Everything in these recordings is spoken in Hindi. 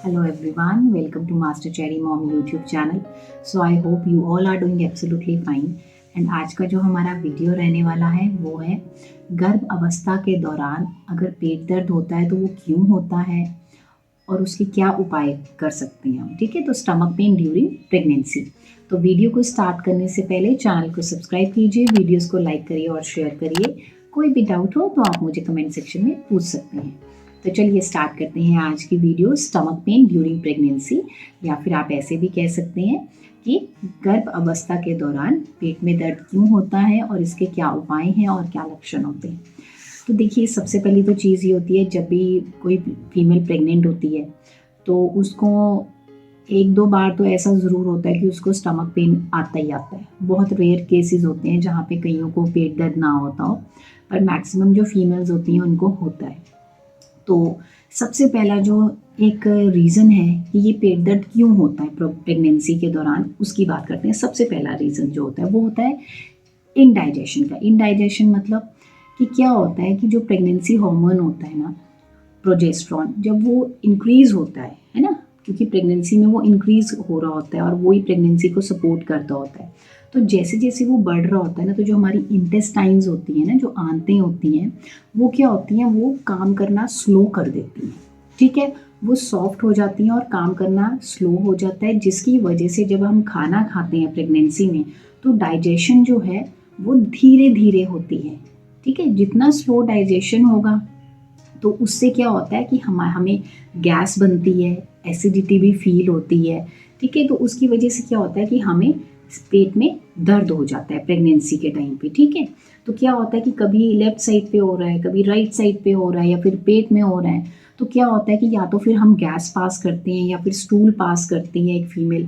Hello everyone, welcome to Master Cherry Mom YouTube channel. So I hope you all are doing absolutely fine. And आज का जो हमारा वीडियो रहने वाला है वो है गर्भ अवस्था के दौरान अगर पेट दर्द होता है तो वो क्यों होता है और उसके क्या उपाय कर सकते हैं हम। ठीक है, तो स्टमक पेन ड्यूरिंग प्रेगनेंसी। तो वीडियो को स्टार्ट करने से पहले चैनल को सब्सक्राइब कीजिए, वीडियोस को लाइक करिए और शेयर करिए। कोई भी डाउट हो तो आप मुझे कमेंट सेक्शन में पूछ सकते हैं। तो चलिए स्टार्ट करते हैं आज की video, stomach pain during pregnancy, या फिर आप ऐसे भी कह सकते हैं कि गर्भ अवस्था के दौरान पेट में दर्द क्यों होता है और इसके क्या उपाय हैं और क्या लक्षण होते हैं। तो देखिए, सबसे पहली तो चीज़ ये होती है, जब भी कोई फीमेल प्रेग्नेंट होती है तो उसको एक दो बार तो ऐसा ज़रूर होता है कि उसको स्टमक पेन आता ही आता है। बहुत रेयर केसेस होते हैं जहाँ पे कईयों को पेट दर्द ना होता हो, पर मैक्सिमम जो फीमेल्स होती हैं उनको होता है। तो सबसे पहला जो एक रीज़न है कि ये पेट दर्द क्यों होता है प्रेगनेंसी के दौरान, उसकी बात करते हैं। सबसे पहला रीज़न जो होता है वो होता है इनडाइजेशन का। इनडाइजेशन मतलब कि क्या होता है कि जो प्रेगनेंसी हार्मोन होता है ना, प्रोजेस्टेरॉन, जब वो इंक्रीज़ होता है ना, क्योंकि प्रेगनेंसी में वो इंक्रीज़ हो रहा होता है और वही प्रेगनेंसी को सपोर्ट करता होता है। तो जैसे जैसे वो बढ़ रहा होता है ना, तो जो हमारी इंटेस्टाइन्स होती हैं ना, जो आंतें होती हैं, वो क्या होती हैं, वो काम करना स्लो कर देती हैं। ठीक है, वो सॉफ्ट हो जाती हैं और काम करना स्लो हो जाता है, जिसकी वजह से जब हम खाना खाते हैं प्रेगनेंसी में तो डाइजेशन जो है वो धीरे धीरे होती है। ठीक है, जितना स्लो डाइजेशन होगा तो उससे क्या होता है कि हमें गैस बनती है, एसिडिटी भी फील होती है। ठीक है, तो उसकी वजह से क्या होता है कि हमें पेट में दर्द हो जाता है प्रेगनेंसी के टाइम पे। ठीक है, तो क्या होता है कि कभी लेफ्ट साइड पे हो रहा है, कभी राइट साइड पे हो रहा है, या फिर पेट में हो रहा है, तो क्या होता है कि या तो फिर हम गैस पास करते हैं या फिर स्टूल पास करती है एक फीमेल,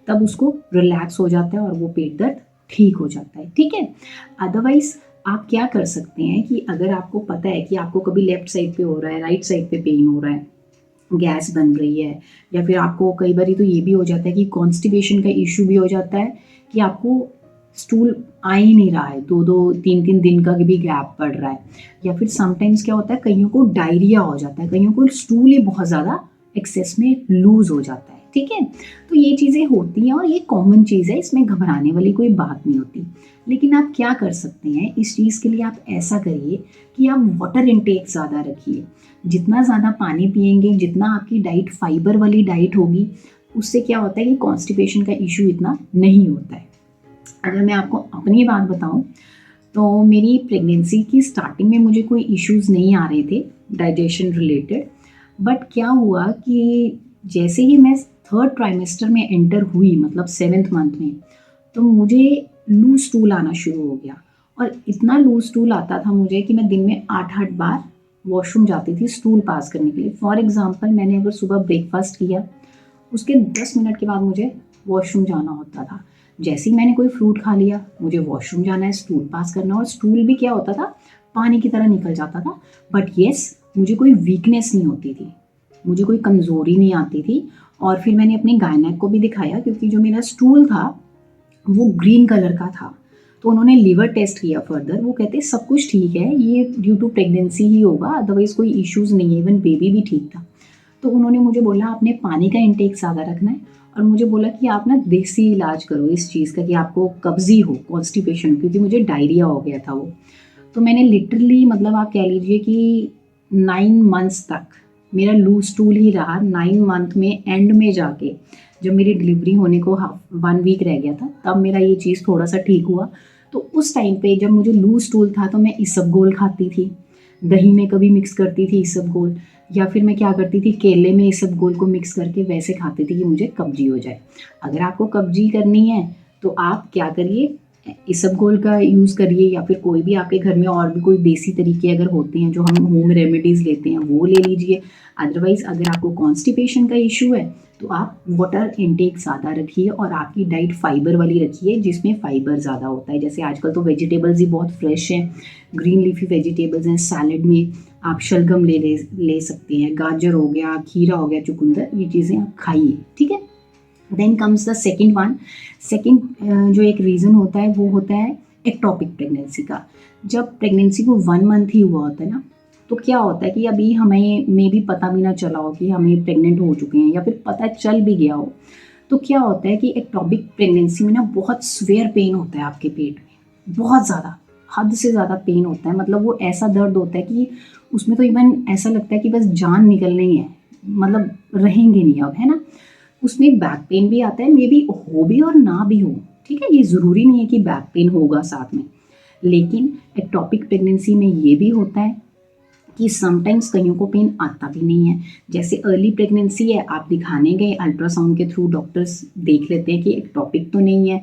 तब उसको रिलैक्स हो जाता है और वो पेट दर्द ठीक हो जाता है। ठीक है, अदरवाइज आप क्या कर सकते हैं कि अगर आपको पता है कि आपको कभी लेफ्ट साइड पे हो रहा है, राइट साइड पे पेन हो रहा है, गैस बन रही है, या फिर आपको कई बार तो ये भी हो जाता है कि कॉन्स्टिपेशन का इशू भी हो जाता है कि आपको स्टूल आ ही नहीं रहा है, 2-2 3-3 दिन का भी गैप पड़ रहा है, या फिर समटाइम्स क्या होता है, कईयों को डायरिया हो जाता है, कईयों को स्टूल ही बहुत ज़्यादा एक्सेस में लूज हो जाता है। ठीक है, तो ये चीज़ें होती हैं और ये कॉमन चीज़ है, इसमें घबराने वाली कोई बात नहीं होती। लेकिन आप क्या कर सकते हैं इस चीज़ के लिए, आप ऐसा करिए कि आप वाटर इनटेक ज़्यादा रखिए। जितना ज़्यादा पानी पिएंगे, जितना आपकी डाइट फाइबर वाली डाइट होगी, उससे क्या होता है कि कॉन्स्टिपेशन का इशू इतना नहीं होता है। अगर मैं आपको अपनी बात बताऊं तो मेरी प्रेगनेंसी की स्टार्टिंग में मुझे कोई इश्यूज़ नहीं आ रहे थे डाइजेशन रिलेटेड, बट क्या हुआ कि जैसे ही मैं थर्ड ट्राइमेस्टर में एंटर हुई, मतलब 7th मंथ में, तो मुझे लूज स्टूल आना शुरू हो गया। और इतना लूज स्टूल आता था मुझे कि मैं दिन में 8-8 बार वॉशरूम जाती थी स्टूल पास करने के लिए। फॉर एग्जांपल, मैंने अगर सुबह ब्रेकफास्ट किया, उसके 10 मिनट के बाद मुझे वॉशरूम जाना होता था। जैसे ही मैंने कोई फ्रूट खा लिया, मुझे वॉशरूम जाना है, स्टूल पास करना, और स्टूल भी क्या होता था, पानी की तरह निकल जाता था। बट येस, मुझे कोई वीकनेस नहीं होती थी, मुझे कोई कमज़ोरी नहीं आती थी। और फिर मैंने अपने गायनेक को भी दिखाया, क्योंकि जो मेरा स्टूल था वो ग्रीन कलर का था, तो उन्होंने लीवर टेस्ट किया फर्दर, वो कहते सब कुछ ठीक है, ये ड्यू टू प्रेगनेंसी ही होगा, अदरवाइज कोई इश्यूज़ नहीं है, इवन बेबी भी ठीक था। तो उन्होंने मुझे बोला आपने पानी का इंटेक ज़्यादा रखना है, और मुझे बोला कि आप ना देसी इलाज करो इस चीज़ का कि आपको कब्जी हो, कॉन्स्टिपेशन हो, क्योंकि मुझे डायरिया हो गया था वो। तो मैंने लिटरली, मतलब आप कह लीजिए कि 9 मंथ्स तक मेरा लूज स्टूल ही रहा। 9 मंथ में एंड में जाके जब मेरी डिलीवरी होने को 1 वीक रह गया था, तब मेरा ये चीज़ थोड़ा सा ठीक हुआ। तो उस टाइम पे जब मुझे लूज स्टूल था तो मैं इसबगोल खाती थी, दही में कभी मिक्स करती थी इसबगोल, या फिर मैं क्या करती थी, केले में इसबगोल को मिक्स करके वैसे खाती थी कि मुझे कब्जी हो जाए। अगर आपको कब्जी करनी है तो आप क्या करिए, इसबगोल का यूज़ करिए, या फिर कोई भी आपके घर में और भी कोई देसी तरीके अगर होते हैं जो हम होम रेमेडीज़ लेते हैं वो ले लीजिए। अदरवाइज़ अगर आपको कॉन्स्टिपेशन का इशू है तो आप वाटर इनटेक ज़्यादा रखिए और आपकी डाइट फाइबर वाली रखिए, जिसमें फाइबर ज़्यादा होता है। जैसे आजकल तो वेजिटेबल्स ही बहुत फ्रेश हैं, ग्रीन लीफी वेजिटेबल्स हैं। सैलड में आप शलगम ले सकते हैं, गाजर हो गया, खीरा हो गया, चुकंदर, ये चीज़ें आप खाइए। ठीक है, then comes the second one. Second जो एक रीज़न होता है वो होता है एक्टॉपिक प्रेगनेंसी का। जब प्रेगनेंसी को 1 मंथ ही हुआ होता है ना, तो क्या होता है कि अभी हमें मे बी पता भी ना चला हो कि हमें प्रेग्नेंट हो चुके हैं, या फिर पता चल भी गया हो, तो क्या होता है कि एक्टोपिक प्रेगनेंसी में ना बहुत स्वेयर पेन होता है आपके पेट में, बहुत ज़्यादा, हद से ज़्यादा पेन होता है। मतलब वो ऐसा दर्द होता है कि उसमें तो इवन ऐसा लगता है कि बस जान निकलनी ही है, मतलब रहेंगे नहीं अब, है ना। उसमें बैक पेन भी आता है, मे बी हो भी और ना भी हो, ठीक है, ये ज़रूरी नहीं है कि बैक पेन होगा साथ में। लेकिन एक्टोपिक प्रेगनेंसी में ये भी होता है कि समटाइम्स कईयों को पेन आता भी नहीं है। जैसे अर्ली प्रेगनेंसी है, आप दिखाने गए, अल्ट्रासाउंड के थ्रू डॉक्टर्स देख लेते हैं कि एक्टोपिक तो नहीं है,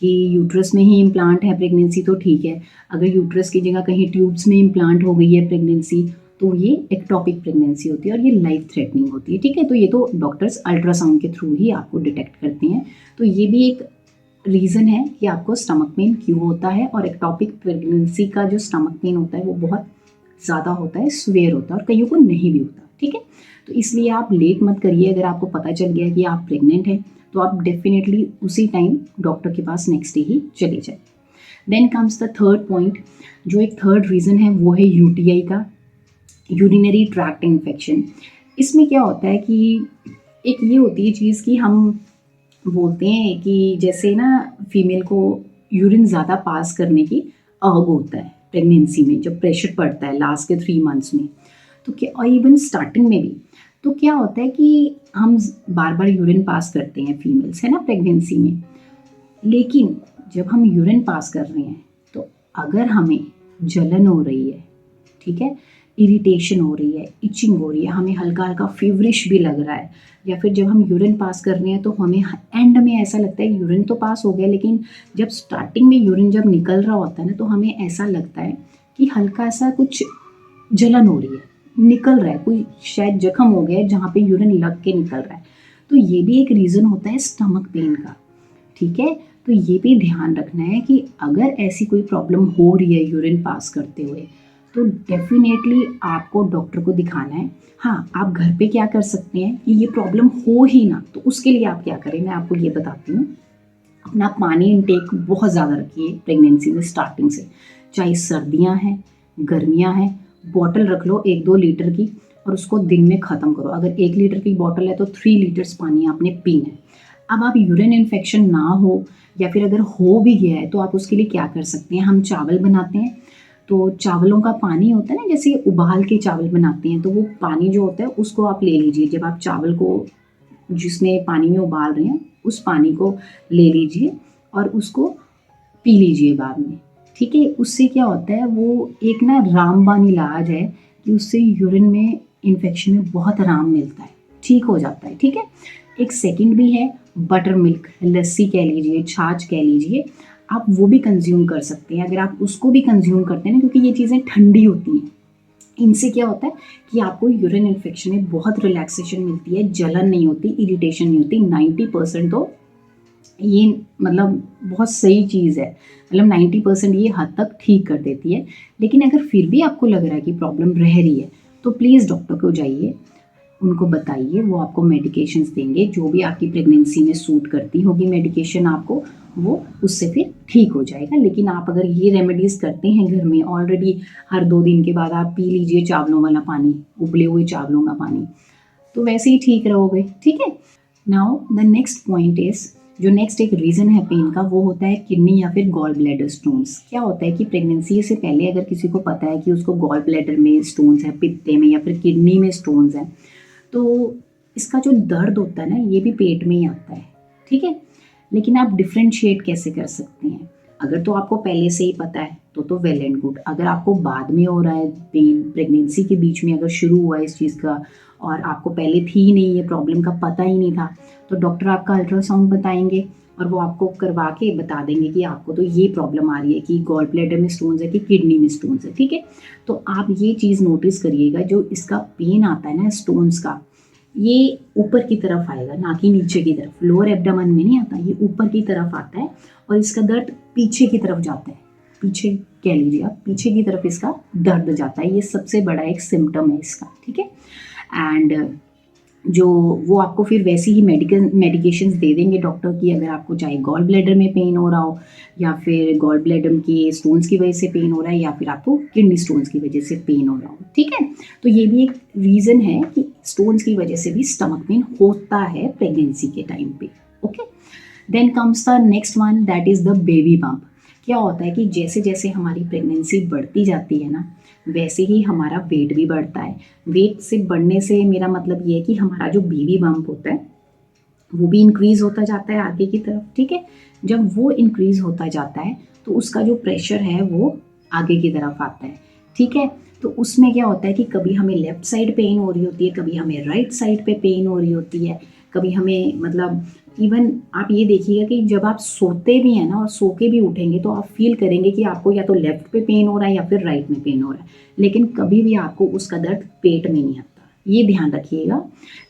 कि यूट्रस में ही इम्प्लांट है प्रेगनेंसी, तो ठीक है। अगर यूट्रस की जगह कहीं ट्यूब्स में इम्प्लांट हो गई है प्रेगनेंसी, तो ये एक्टोपिक प्रेगनेंसी होती है और ये लाइफ थ्रेटनिंग होती है, ठीक है। तो ये तो डॉक्टर्स अल्ट्रासाउंड के थ्रू ही आपको डिटेक्ट करते हैं। तो ये भी एक रीज़न है कि आपको स्टमक पेन क्यों होता है, और एक्टोपिक प्रेगनेंसी का जो स्टमक पेन होता है वो बहुत ज़्यादा होता है, स्वेयर होता है, और कईयों को नहीं भी होता, ठीक है। तो इसलिए आप लेट मत करिए। अगर आपको पता चल गया कि आप प्रेग्नेंट हैं, तो आप डेफिनेटली उसी टाइम डॉक्टर के पास नेक्स्ट डे ही चले जाए। Then comes the third point, जो एक थर्ड रीज़न है वो है यूटीआई का, यूरिनरी ट्रैक्ट इन्फेक्शन। इसमें क्या होता है कि एक ये होती है चीज़ कि हम बोलते हैं कि जैसे ना फीमेल को यूरिन ज़्यादा पास करने की अर्ग होता है प्रेगनेंसी में, जब प्रेशर पड़ता है लास्ट के 3 मंथ्स में, तो क्या, और इवन स्टार्टिंग में भी, तो क्या होता है कि हम बार बार यूरिन पास करते हैं फीमेल्स, है ना, प्रेगनेंसी में। लेकिन जब हम यूरिन पास कर रहे हैं, तो अगर हमें जलन हो रही है, ठीक है, इरिटेशन हो रही है, इचिंग हो रही है, हमें हल्का हल्का फीवरिश भी लग रहा है, या फिर जब हम यूरिन पास कर रहे हैं तो हमें एंड में ऐसा लगता है यूरिन तो पास हो गया, लेकिन जब स्टार्टिंग में यूरिन जब निकल रहा होता है ना, तो हमें ऐसा लगता है कि हल्का सा कुछ जलन हो रही है, निकल रहा है, कोई शायद जख्म हो गया है जहाँ पे यूरिन लग के निकल रहा है। तो ये भी एक रीज़न होता है स्टमक पेन का, ठीक है। तो ये भी ध्यान रखना है कि अगर ऐसी कोई प्रॉब्लम हो रही है यूरिन पास करते हुए, तो डेफिनेटली आपको डॉक्टर को दिखाना है। हाँ, आप घर पे क्या कर सकते हैं कि ये प्रॉब्लम हो ही ना, तो उसके लिए आप क्या करें, मैं आपको ये बताती हूँ। अपना पानी इनटेक बहुत ज़्यादा रखिए प्रेगनेंसी में स्टार्टिंग से, चाहे सर्दियाँ हैं, गर्मियाँ हैं, बॉटल रख लो 1-2 लीटर की, और उसको दिन में ख़त्म करो। अगर 1 लीटर की बॉटल है तो 3 लीटर्स पानी आपने पीना है। अब आप यूरिन इन्फेक्शन ना हो, या फिर अगर हो भी गया है, तो आप उसके लिए क्या कर सकते हैं, हम चावल बनाते हैं, तो चावलों का पानी होता है ना, जैसे उबाल के चावल बनाते हैं, तो वो पानी जो होता है उसको आप ले लीजिए। जब आप चावल को जिसमें पानी में उबाल रहे हैं, उस पानी को ले लीजिए और उसको पी लीजिए बाद में, ठीक है। उससे क्या होता है, वो एक ना रामबाण इलाज है कि उससे यूरिन में इन्फेक्शन में बहुत आराम मिलता है, ठीक हो जाता है, ठीक है। एक सेकंड भी है, बटर मिल्क, लस्सी कह लीजिए, छाछ कह लीजिए, आप वो भी कंज्यूम कर सकते हैं। अगर आप उसको भी कंज्यूम करते हैं ना, क्योंकि ये चीज़ें ठंडी होती हैं, इनसे क्या होता है कि आपको यूरिन इन्फेक्शन में बहुत रिलैक्सेशन मिलती है, जलन नहीं होती, इरिटेशन नहीं होती। 90% तो ये मतलब बहुत सही चीज़ है, मतलब 90% ये हद तक ठीक कर देती है। लेकिन अगर फिर भी आपको लग रहा है कि प्रॉब्लम रह रही है, तो प्लीज़ डॉक्टर को जाइए, उनको बताइए, वो आपको मेडिकेशंस देंगे, जो भी आपकी प्रेगनेंसी में सूट करती होगी मेडिकेशन आपको, वो उससे फिर ठीक हो जाएगा। लेकिन आप अगर ये रेमेडीज़ करते हैं घर में ऑलरेडी, हर 2 दिन के बाद आप पी लीजिए चावलों वाला पानी, उबले हुए चावलों का पानी, तो वैसे ही ठीक रहोगे, ठीक है। Now the next point is, जो नेक्स्ट एक रीज़न है पेन का, वो होता है किडनी या फिर गॉल ब्लैडर स्टोन्स। क्या होता है कि प्रेगनेंसी से पहले अगर किसी को पता है कि उसको गॉल ब्लैडर में स्टोन्स है, पित्ते में या फिर किडनी में स्टोन्स हैं, तो इसका जो दर्द होता है ना, ये भी पेट में ही आता है, ठीक है। लेकिन आप डिफ्रेंशिएट कैसे कर सकते हैं, अगर तो आपको पहले से ही पता है तो वेल एंड गुड। अगर आपको बाद में हो रहा है पेन, प्रेगनेंसी के बीच में अगर शुरू हुआ है इस चीज़ का, और आपको पहले थी ही नहीं, ये प्रॉब्लम का पता ही नहीं था, तो डॉक्टर आपका अल्ट्रासाउंड बताएंगे और वो आपको करवा के बता देंगे कि आपको तो ये प्रॉब्लम आ रही है, कि गॉल ब्लैडर में स्टोन्स है कि किडनी में स्टोन्स है, ठीक है। तो आप ये चीज़ नोटिस करिएगा, जो इसका पेन आता है ना स्टोन्स का, ये ऊपर की तरफ आएगा, ना कि नीचे की तरफ। लोअर एब्डोमेन में नहीं आता, ये ऊपर की तरफ आता है, और इसका दर्द पीछे की तरफ जाता है, पीछे कह लीजिए आप, पीछे की तरफ इसका दर्द जाता है। ये सबसे बड़ा एक सिम्टम है इसका, ठीक है। एंड जो वो आपको फिर वैसी ही मेडिकेशंस दे देंगे डॉक्टर की, अगर आपको चाहे गॉल ब्लैडर में पेन हो रहा हो, या फिर गॉल ब्लैडर के स्टोन्स की वजह से पेन हो रहा है, या फिर आपको किडनी स्टोन्स की वजह से पेन हो रहा हो। ठीक है, तो ये भी एक रीज़न है कि स्टोन्स की वजह से भी स्टमक पेन होता है प्रेगनेंसी के टाइम पे। Okay, then comes the next one, that is the baby bump. क्या होता है कि जैसे जैसे हमारी प्रेगनेंसी बढ़ती जाती है ना, वैसे ही हमारा वेट भी बढ़ता है। वेट से बढ़ने से मेरा मतलब ये है कि हमारा जो बेबी बम्प होता है वो भी इंक्रीज़ होता जाता है आगे की तरफ। ठीक है, जब वो इंक्रीज़ होता जाता है तो उसका जो प्रेशर है वो आगे की तरफ आता है। ठीक है, तो उसमें क्या होता है कि कभी हमें लेफ़्ट साइड पेन हो रही होती है, कभी हमें राइट साइड पे पेन हो रही होती है, कभी हमें मतलब इवन आप ये देखिएगा कि जब आप सोते भी हैं ना और सो के भी उठेंगे तो आप फ़ील करेंगे कि आपको या तो लेफ़्ट पे पेन हो रहा है या फिर राइट में पेन हो रहा है, लेकिन कभी भी आपको उसका दर्द पेट में नहीं आता। ये ध्यान रखिएगा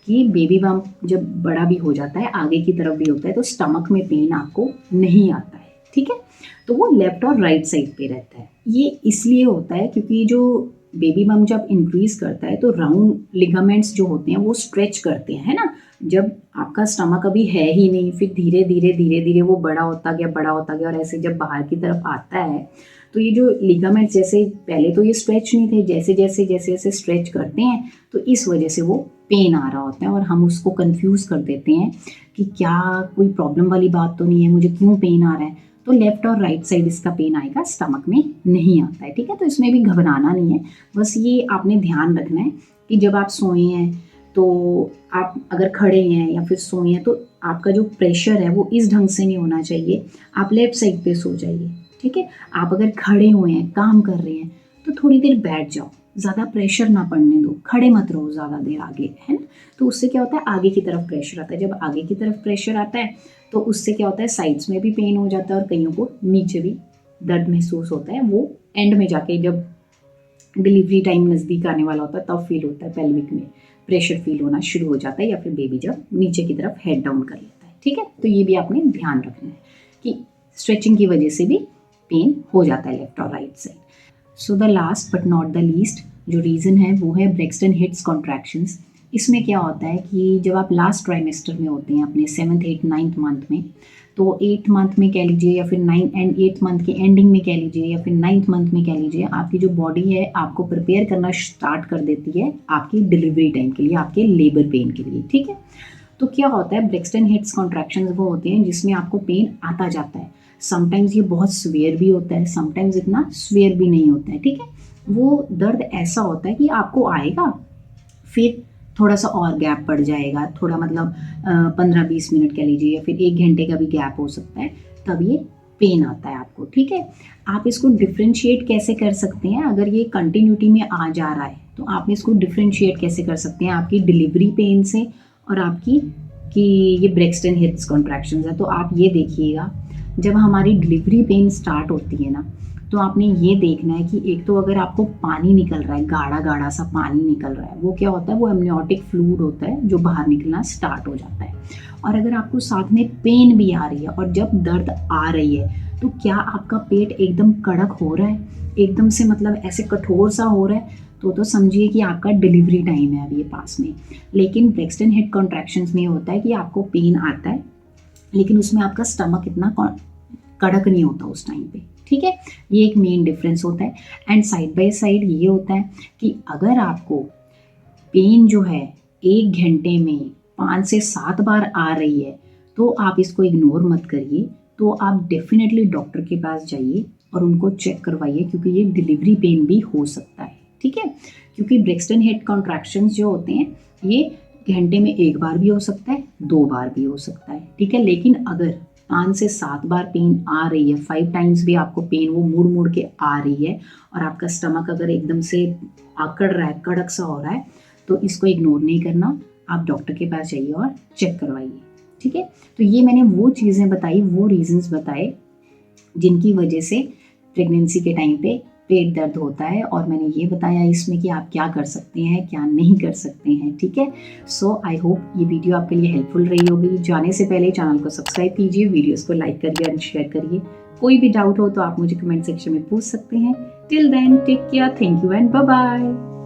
कि बेबी बम्प जब बड़ा भी हो जाता है, आगे की तरफ भी होता है, तो स्टमक में पेन आपको नहीं आता है। ठीक है, तो वो लेफ्ट और राइट साइड पे रहता है। ये इसलिए होता है क्योंकि जो बेबी बम्प जब इंक्रीज करता है तो राउंड लिगामेंट्स जो होते हैं वो स्ट्रेच करते हैं, है ना। जब आपका स्टमक अभी है ही नहीं, फिर धीरे धीरे धीरे धीरे वो बड़ा होता गया और ऐसे जब बाहर की तरफ आता है तो ये जो लिगामेंट्स, जैसे पहले तो ये स्ट्रेच नहीं थे, जैसे जैसे जैसे जैसे स्ट्रेच करते हैं तो इस वजह से वो पेन आ रहा होता है और हम उसको कंफ्यूज कर देते हैं कि क्या कोई प्रॉब्लम वाली बात तो नहीं है, मुझे क्यों पेन आ रहा है। तो लेफ्ट और राइट साइड इसका पेन आएगा, स्टमक में नहीं आता है। ठीक है, तो इसमें भी घबराना नहीं है, बस ये आपने ध्यान रखना है कि जब आप सोए हैं तो आप अगर खड़े हैं या फिर सोए हैं तो आपका जो प्रेशर है वो इस ढंग से नहीं होना चाहिए, आप लेफ्ट साइड पे सो जाइए। ठीक है, आप अगर खड़े हुए हैं, काम कर रहे हैं तो थोड़ी देर बैठ जाओ, ज़्यादा प्रेशर ना पड़ने दो, खड़े मत रहो ज़्यादा देर आगे, है ना। तो उससे क्या होता है, आगे की तरफ प्रेशर आता है, जब आगे की तरफ प्रेशर आता है तो उससे क्या होता है, साइड्स में भी पेन हो जाता है और कईयों को नीचे भी दर्द महसूस होता है। वो एंड में जाके जब डिलीवरी टाइम नज़दीक आने वाला होता है तब फील होता है, पेल्विक में प्रेशर फील होना शुरू हो जाता है या फिर बेबी जब नीचे की तरफ हेड डाउन कर लेता है। ठीक है, तो ये भी आपने ध्यान रखना है कि स्ट्रेचिंग की वजह से भी पेन हो जाता है लेफ्ट और right side. So the last but not the least जो रीज़न है वो है ब्रेक्सटन हिट्स कॉन्ट्रैक्शंस। इसमें क्या होता है कि जब आप लास्ट ट्राइमेस्टर में होते हैं, अपने 7th 8th 9th मंथ में, तो 8th मंथ में कह लीजिए या फिर 8th मंथ के एंडिंग में कह लीजिए या फिर 9th मंथ में कह लीजिए, आपकी जो बॉडी है आपको प्रिपेयर करना स्टार्ट कर देती है आपकी डिलीवरी टाइम के लिए, आपके लेबर पेन के लिए। ठीक है, तो क्या होता है, ब्रेक्सटन हिट्स कॉन्ट्रैक्शंस वो होते हैं जिसमें आपको पेन आता जाता है। समटाइम्स ये बहुत स्वेयर भी होता है, समटाइम्स इतना स्वेयर भी नहीं होता है। ठीक है, वो दर्द ऐसा होता है कि आपको आएगा, फिर थोड़ा सा और गैप पड़ जाएगा, थोड़ा मतलब 15-20 मिनट कह लीजिए या फिर 1 घंटे का भी गैप हो सकता है, तब ये पेन आता है आपको। ठीक है, आप इसको डिफ्रेंशिएट कैसे कर सकते हैं, अगर ये कंटिन्यूटी में आ जा रहा है तो आप इसको डिफ्रेंशिएट कैसे कर सकते हैं आपकी डिलीवरी पेन से और आपकी कि ये ब्रेक्सटन हिट्स कॉन्ट्रैक्शंस है। तो आप ये देखिएगा, जब हमारी डिलीवरी पेन स्टार्ट होती है ना, तो आपने ये देखना है कि एक तो अगर आपको पानी निकल रहा है, गाढ़ा गाढ़ा सा पानी निकल रहा है, वो क्या होता है, वो एमनियोटिक फ्लूइड होता है जो बाहर निकलना स्टार्ट हो जाता है। और अगर आपको साथ में पेन भी आ रही है और जब दर्द आ रही है, तो क्या आपका पेट एकदम कड़क हो रहा है, एकदम से मतलब ऐसे कठोर सा हो रहा है, तो समझिए कि आपका डिलीवरी टाइम है अभी ये पास में। लेकिन ब्रेक्सटन हिट कॉन्ट्रैक्शंस में होता है कि आपको पेन आता है लेकिन उसमें आपका स्टमक इतना कड़क नहीं होता उस टाइम पे। ठीक है, ये एक मेन डिफरेंस होता है। एंड साइड बाय साइड ये होता है कि अगर आपको पेन जो है 1 घंटे में 5 से 7 बार आ रही है तो आप इसको इग्नोर मत करिए, तो आप डेफिनेटली डॉक्टर के पास जाइए और उनको चेक करवाइए, क्योंकि ये डिलीवरी पेन भी हो सकता है। ठीक है, क्योंकि ब्रेक्सटन हिट कॉन्ट्रैक्शंस जो होते हैं ये घंटे में 1 बार भी हो सकता है, 2 बार भी हो सकता है। ठीक है, लेकिन अगर 5 से 7 बार पेन आ रही है, 5 टाइम्स भी आपको पेन वो मुड़ मुड़ के आ रही है और आपका स्टमक अगर एकदम से आकड़ रहा है, कड़क सा हो रहा है, तो इसको इग्नोर नहीं करना, आप डॉक्टर के पास जाइए और चेक करवाइए। ठीक है, तो ये मैंने वो चीज़ें बताई, वो रीजंस बताए जिनकी वजह से प्रेगनेंसी के टाइम पे पेट दर्द होता है, और मैंने ये बताया इसमें कि आप क्या कर सकते हैं, क्या नहीं कर सकते हैं। ठीक है, सो आई होप ये वीडियो आपके लिए हेल्पफुल रही होगी। जाने से पहले चैनल को सब्सक्राइब कीजिए, वीडियोस को लाइक करिए और शेयर करिए। कोई भी डाउट हो तो आप मुझे कमेंट सेक्शन में पूछ सकते हैं। Till then take care, thank you and bye bye.